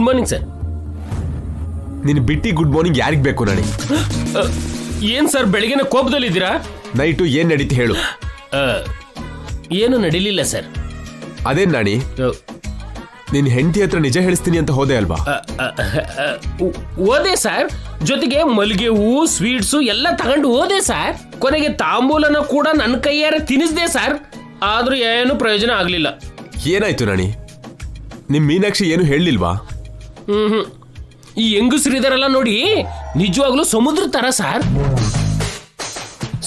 Morning sir. ನಿನ್ ಬಿಟ್ಟಿ good morning ಯಾರಿಗ್ ಬೇಕು ನಾಣಿ? ಏನ್ ಸರ್ ಬೆಳಗಿನ ಕೋಪದಲ್ಲಿದ್ದೀರಾ? ನೈಟು ಏನ್ ನಡೀತಿ ಹೇಳು. ಏನು ನಡೀಲಿಲ್ಲ ಸರ್. ಅದೇನ್ ನಾಣಿ, ನಿನ್ ಹೆಂಡತಿ ಹತ್ರ ನಿಜ ಹೇಳಿಸ್ತೀನಿ ಅಂತ ಹೋದೆ ಅಲ್ವಾ? ಓದೆ ಸರ್, ಜೊತೆಗೆ ಮಲ್ಲಿಗೆ ಹೂವು ಸ್ವೀಟ್ಸು ಎಲ್ಲ ತಗೊಂಡು ಹೋದೆ ಸರ್. ಕೊನೆಗೆ ತಾಂಬೂಲನ ಕೂಡ ನನ್ನ ಕೈಯಾರೆ ತಿನ್ನಿಸ್ದೆ ಸರ್. ಆದ್ರೂ ಏನು ಪ್ರಯೋಜನ ಆಗ್ಲಿಲ್ಲ. ಏನಾಯ್ತು ನಾಣಿ? ನಿಮ್ ಮೀನಾಕ್ಷಿ ಏನು ಹೇಳಿಲ್ವಾ? ಈ ಹೆಂಗಸರಿದಾರಲ್ಲ ನೋಡಿ, ನಿಜವಾಗ್ಲೂ ಸಮುದ್ರ ತರ ಸರ್.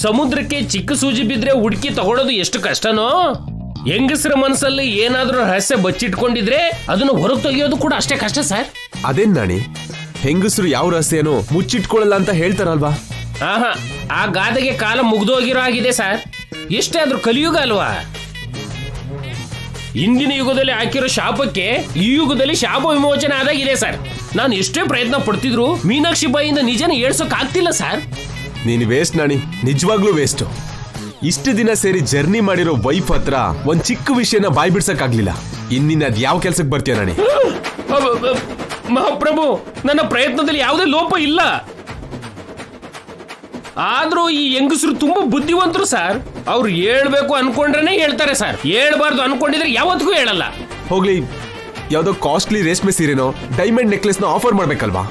ಸಮುದ್ರಕ್ಕೆ ಚಿಕ್ಕ ಸೂಜಿ ಬಿದ್ರೆ ಹುಡುಕಿ ತಗೊಳ್ಳೋದು ಎಷ್ಟು ಕಷ್ಟನೋ, ಹೆಂಗಸರ ಮನಸ್ಸಲ್ಲಿ ಏನಾದ್ರೂ ರಹಸ್ಯ ಬಚ್ಚಿಟ್ಕೊಂಡಿದ್ರೆ ಅದನ್ನು ಹೊರಗೆ ತೆಗೆಯೋದು ಕೂಡ ಅಷ್ಟೇ ಕಷ್ಟ ಸರ್. ಅದೇನ್ ನಾಣಿ, ಹೆಂಗಸರು ಯಾವ ರಹಸ್ಯನೋ ಮುಚ್ಚಿಟ್ಕೊಳ್ಳಲ್ಲ ಅಂತ ಹೇಳ್ತಾರಲ್ವಾ? ಆಹಾ, ಆ ಗಾದೆಗೆ ಕಾಲ ಮುಗ್ದೋಗಿರೋ ಆಗಿದೆ ಸರ್. ಎಷ್ಟೇ ಆದ್ರೂ ಕಲಿಯುಗ ಅಲ್ವಾ? ಹಿಂದಿನ ಯುಗದಲ್ಲಿ ಹಾಕಿರೋ ಶಾಪಕ್ಕೆ ಈ ಯುಗದಲ್ಲಿ ಶಾಪ ವಿಮೋಚನೆ ಆದಾಗಿದೆ ಸರ್. ನಾನು ಎಷ್ಟೇ ಪ್ರಯತ್ನ ಪಡ್ತಿದ್ರು ಮೀನಾಕ್ಷಿ ಬಾಯಿಂದ ನಿಜನ ಹೇಳ್ಸೋಕ್ ಆಗ್ತಿಲ್ಲ ಸರ್. ನೀನ್ ವೇಸ್ಟ್ ನಾಣಿ, ನಿಜವಾಗ್ಲೂ ವೇಸ್ಟ್. ಇಷ್ಟು ದಿನ ಸೇರಿ ಜರ್ನಿ ಮಾಡಿರೋ ವೈಫ್ ಹತ್ರ ಒಂದ್ ಚಿಕ್ಕ ವಿಷಯನ ಬಾಯ್ ಬಿಡ್ಸಕ್ ಆಗ್ಲಿಲ್ಲ. ಇನ್ನಿನ ಅದ್ ಯಾವ ಕೆಲ್ಸಕ್ಕೆ ಬರ್ತೀಯ ನಾಣಿ? ಮಹಾಪ್ರಭು, ನನ್ನ ಪ್ರಯತ್ನದಲ್ಲಿ ಯಾವುದೇ ಲೋಪ ಇಲ್ಲ. ಆದ್ರೂ ಈ ಹೆಂಗಸರು ತುಂಬಾ ಬುದ್ಧಿವಂತರು ಸರ್. ಅವ್ರು ಹೇಳ್ಬೇಕು ಅನ್ಕೊಂಡ್ರೇನೆ ಹೇಳ್ತಾರೆ ಸರ್. ಹೇಳ್ಬಾರ್ದು ಅನ್ಕೊಂಡಿದ್ರೆ ಯಾವತ್ತಿಗೂ ಹೇಳಲ್ಲ. ಹೋಗ್ಲಿ, ಯಾವ್ದೋ ಕಾಸ್ಟ್ಲಿ ರೇಷ್ಮೆ ಸೀರೆನೋ ಡೈಮಂಡ್ ನೆಕ್ಲೆಸ್ ನ ಆಫರ್ ಮಾಡ್ಬೇಕಲ್ವಾ?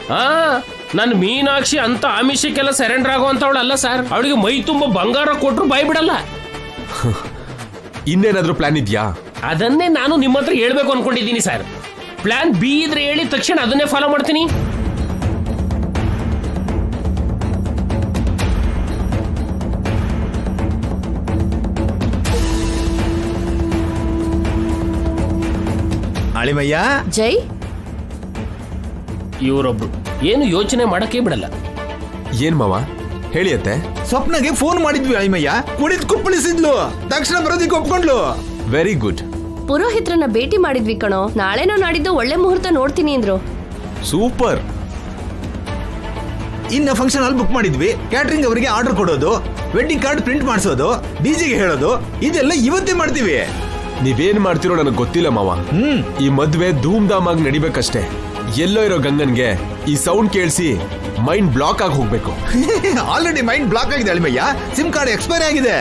ನನ್ ಮೀನಾಕ್ಷಿ ಅಂತ ಆಮಿಷಕ್ಕೆಲ್ಲ ಸರೆಂಡರ್ ಆಗುವಂತವಳಲ್ಲ ಸರ್. ಅವಳಿಗೆ ಮೈ ತುಂಬಾ ಬಂಗಾರ ಕೊಟ್ರು ಬಾಯ್ ಬಿಡಲ್ಲ. ಇನ್ನೇನಾದ್ರೂ ಪ್ಲಾನ್ ಇದ್ಯಾ? ಅದನ್ನೇ ನಾನು ನಿಮ್ಮ ಹತ್ರ ಹೇಳ್ಬೇಕು ಅನ್ಕೊಂಡಿದ್ದೀನಿ ಸರ್. ಪ್ಲಾನ್ ಬಿ ಇದ್ರೆ ಹೇಳಿ ತಕ್ಷಣ ಅದನ್ನೇ ಫಾಲೋ ಮಾಡ್ತೀನಿ. ಅಳಿಮಯ್ಯ. ಜೈ. ಇವರೊಬ್ರು ಏನು ಯೋಚನೆ ಮಾಡಕ್ಕೆ ಬಿಡಲ್ಲ. ಏನ್ ಮಾವ ಹೇಳಿ ಅತ್ತೆ? ಸ್ವಪ್ನಗೆ ಫೋನ್ ಮಾಡಿದ್ವಿ ಅಳಿಮಯ್ಯ, ಕುಡಿದ್ ಕುಪ್ಪಳಿಸಿದ್ಲು, ತಕ್ಷಣ ಬರೋದಿಕ್ಕೆ ಒಪ್ಕೊಂಡ್ಲು. Very good. ಪುರೋಹಿತ್ರನ್ನ ಭೇಟಿ ಮಾಡಿದ್ವಿ ಕಣೋ. ನಾಳೆನೋ ನಾಡಿದ್ದು ಒಳ್ಳೆ ಮುಹೂರ್ತ ನೋಡ್ತೀನಿ ಅಂದ್ರು. ಸೂಪರ್. ಇನ್ನ ಫಂಕ್ಷನ್ ಹಾಲ್ ಬುಕ್ ಮಾಡಿದ್ವಿ. ಕ್ಯಾಟರಿಂಗ್ ಅವರಿಗೆ ಆರ್ಡರ್ ಕೊಡೋದು, ವೆಡ್ಡಿಂಗ್ ಕಾರ್ಡ್ ಪ್ರಿಂಟ್ ಮಾಡಿಸೋದು, ಡಿಜೆಗೆ ಹೇಳೋದು, ಇದೆಲ್ಲ ಇವತ್ತೇ ಮಾಡ್ತೀವಿ. ನೀವೇನ್ ಮಾಡ್ತಿರೋ ನನಗೆ ಗೊತ್ತಿಲ್ಲ ಮಾವ. ಈ ಮದ್ವೆ ಧೂಮ್ ಧಾಮ್ ಆಗಿ ನಡಿಬೇಕಷ್ಟೇ. ಎಲ್ಲೋ ಇರೋ ಗಂಗನ್ಗೆ ಈ ಸೌಂಡ್ ಕೇಳಿಸಿ ಮೈಂಡ್ ಬ್ಲಾಕ್ ಆಗಿ ಹೋಗ್ಬೇಕು. ಆಲ್ರೆಡಿ ಮೈಂಡ್ ಬ್ಲಾಕ್ ಆಗಿದೆ ಅಳಿಮಯ್ಯ. ಸಿಮ್ ಕಾರ್ಡ್ ಎಕ್ಸ್ಪೈರ್ ಆಗಿದೆ.